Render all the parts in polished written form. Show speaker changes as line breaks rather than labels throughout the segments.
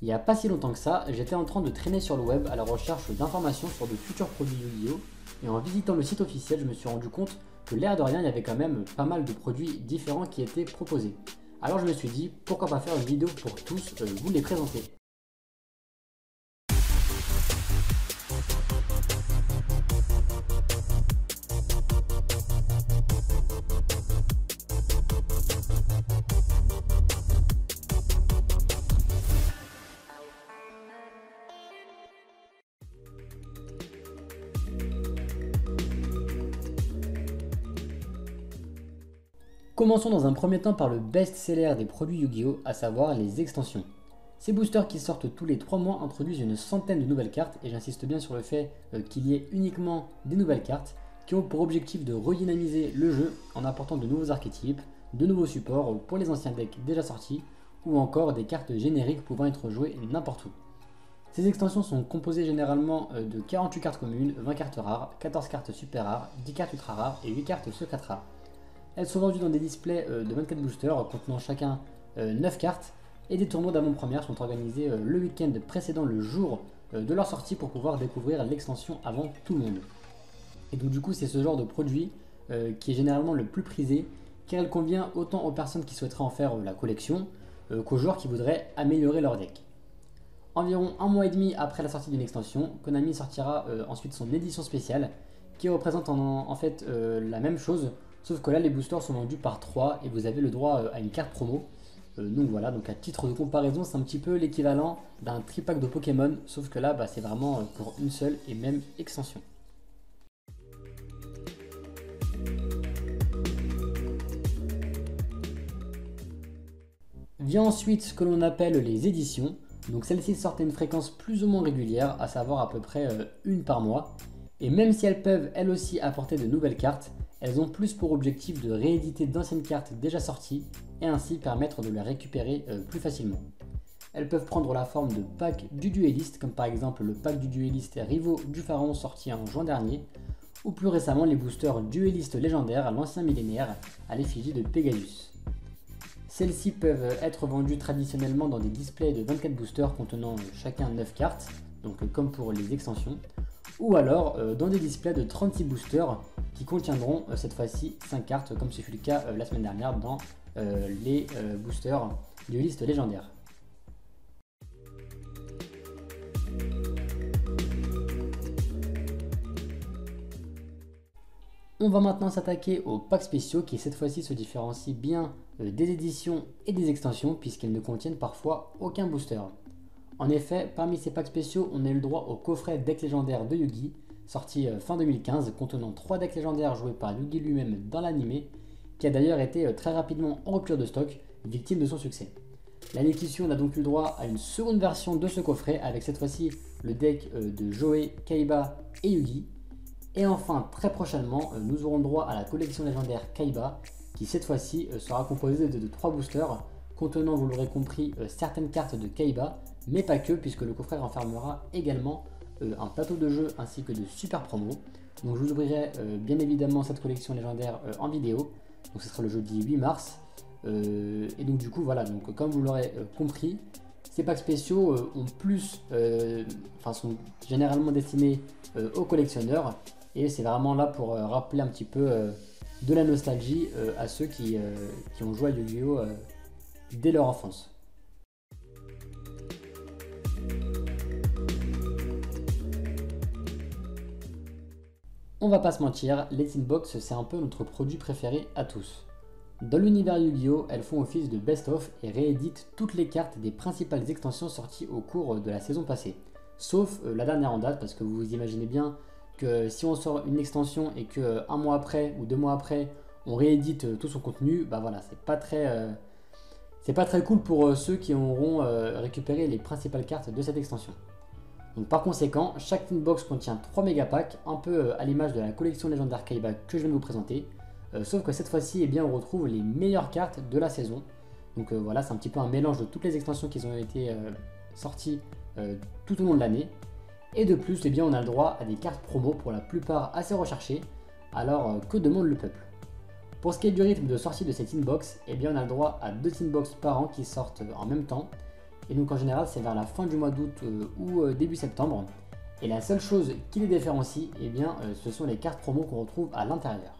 Il n'y a pas si longtemps que ça, j'étais en train de traîner sur le web à la recherche d'informations sur de futurs produits Yu-Gi-Oh! Et en visitant le site officiel, je me suis rendu compte que l'air de rien, il y avait quand même pas mal de produits différents qui étaient proposés. Alors je me suis dit, pourquoi pas faire une vidéo pour tous vous les présenter. Commençons dans un premier temps par le best-seller des produits Yu-Gi-Oh! À savoir les extensions. Ces boosters qui sortent tous les 3 mois introduisent une centaine de nouvelles cartes, et j'insiste bien sur le fait qu'il y ait uniquement des nouvelles cartes, qui ont pour objectif de redynamiser le jeu en apportant de nouveaux archétypes, de nouveaux supports pour les anciens decks déjà sortis, ou encore des cartes génériques pouvant être jouées n'importe où. Ces extensions sont composées généralement de 48 cartes communes, 20 cartes rares, 14 cartes super rares, 10 cartes ultra rares et 8 cartes secrètes rares. Elles sont vendues dans des displays de 24 boosters contenant chacun 9 cartes, et des tournois d'avant-première sont organisés le week-end précédant le jour de leur sortie pour pouvoir découvrir l'extension avant tout le monde. Et donc du coup c'est ce genre de produit qui est généralement le plus prisé, car elle convient autant aux personnes qui souhaiteraient en faire la collection qu'aux joueurs qui voudraient améliorer leur deck. Environ un mois et demi après la sortie d'une extension, Konami sortira ensuite son édition spéciale qui représente en fait la même chose, sauf que là les boosters sont vendus par 3 et vous avez le droit à une carte promo. Donc voilà, donc à titre de comparaison c'est un petit peu l'équivalent d'un tripack de Pokémon, sauf que là c'est vraiment pour une seule et même extension. Vient ensuite ce que l'on appelle les éditions. Donc celles-ci sortent à une fréquence plus ou moins régulière, à savoir à peu près une par mois. Et même si elles peuvent elles aussi apporter de nouvelles cartes, elles ont plus pour objectif de rééditer d'anciennes cartes déjà sorties et ainsi permettre de les récupérer plus facilement. Elles peuvent prendre la forme de packs du dueliste, comme par exemple le pack du dueliste Rivaux du Pharaon sorti en juin dernier, ou plus récemment les boosters dueliste légendaire l'ancien millénaire à l'effigie de Pegasus. Celles-ci peuvent être vendues traditionnellement dans des displays de 24 boosters contenant chacun 9 cartes, donc comme pour les extensions, ou alors dans des displays de 36 boosters qui contiendront cette fois-ci 5 cartes comme ce fut le cas la semaine dernière dans les boosters dueliste légendaire. On va maintenant s'attaquer aux packs spéciaux qui cette fois-ci se différencient bien des éditions et des extensions puisqu'ils ne contiennent parfois aucun booster. En effet, parmi ces packs spéciaux, on a eu le droit au coffret deck légendaire de Yugi, sorti fin 2015, contenant 3 decks légendaires joués par Yugi lui-même dans l'anime, qui a d'ailleurs été très rapidement en rupture de stock, victime de son succès. L'année qui suit, on a donc eu le droit à une seconde version de ce coffret, avec cette fois-ci le deck de Joey, Kaiba et Yugi. Et enfin, très prochainement, nous aurons le droit à la collection légendaire Kaiba, qui cette fois-ci sera composée de 3 boosters, contenant, vous l'aurez compris, certaines cartes de Kaiba, mais pas que, puisque le coffret renfermera également un plateau de jeu ainsi que de super promos. Donc je vous ouvrirai bien évidemment cette collection légendaire en vidéo, donc ce sera le jeudi 8 mars. Et donc du coup voilà, donc comme vous l'aurez compris, ces packs spéciaux sont généralement destinés aux collectionneurs, et c'est vraiment là pour rappeler un petit peu de la nostalgie à ceux qui ont joué à Yu-Gi-Oh! Dès leur enfance. On va pas se mentir, les Tin Box c'est un peu notre produit préféré à tous. Dans l'univers Yu-Gi-Oh! Elles font office de best-of et rééditent toutes les cartes des principales extensions sorties au cours de la saison passée. Sauf la dernière en date, parce que vous imaginez bien que si on sort une extension et que un mois après ou 2 mois après on réédite tout son contenu, bah voilà, c'est pas très cool pour ceux qui auront récupéré les principales cartes de cette extension. Donc par conséquent, chaque Tin Box contient 3 mégapacks, un peu à l'image de la collection légendaire Kaiba que je viens de vous présenter, sauf que cette fois-ci eh on retrouve les meilleures cartes de la saison. Donc voilà, c'est un petit peu un mélange de toutes les extensions qui ont été sorties tout au long de l'année. Et de plus, on a le droit à des cartes promo pour la plupart assez recherchées. Alors que demande le peuple? Pour ce qui est du rythme de sortie de ces Tin Box, on a le droit à 2 Tin Box par an qui sortent en même temps. Et donc en général c'est vers la fin du mois d'août ou début septembre. Et la seule chose qui les différencie, eh bien, ce sont les cartes promo qu'on retrouve à l'intérieur.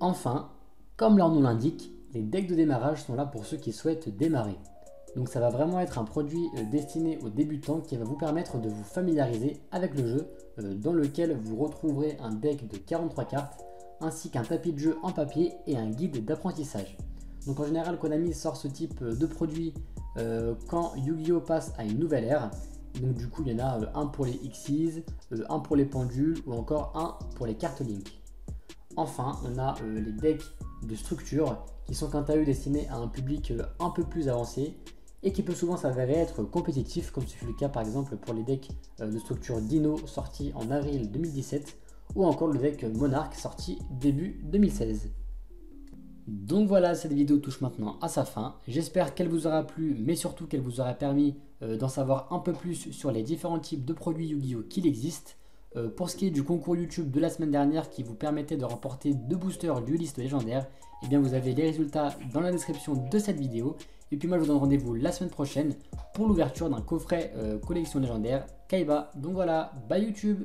Enfin, comme leur nom l'indique, les decks de démarrage sont là pour ceux qui souhaitent démarrer. Donc ça va vraiment être un produit destiné aux débutants qui va vous permettre de vous familiariser avec le jeu, dans lequel vous retrouverez un deck de 43 cartes, ainsi qu'un tapis de jeu en papier et un guide d'apprentissage. Donc en général, Konami sort ce type de produit quand Yu-Gi-Oh passe à une nouvelle ère. Donc du coup, il y en a un pour les Xyz, un pour les pendules ou encore un pour les cartes Link. Enfin, on a les decks de structure qui sont quant à eux destinés à un public un peu plus avancé et qui peut souvent s'avérer être compétitif, comme ce fut le cas par exemple pour les decks de structure Dino sortis en avril 2017 ou encore le deck Monarch sorti début 2016. Donc voilà, cette vidéo touche maintenant à sa fin. J'espère qu'elle vous aura plu, mais surtout qu'elle vous aura permis d'en savoir un peu plus sur les différents types de produits Yu-Gi-Oh qu'il existe. Pour ce qui est du concours YouTube de la semaine dernière qui vous permettait de remporter 2 boosters duelistes légendaires, eh bien vous avez les résultats dans la description de cette vidéo. Et puis moi je vous donne rendez-vous la semaine prochaine pour l'ouverture d'un coffret collection légendaire Kaiba. Donc voilà, bye YouTube!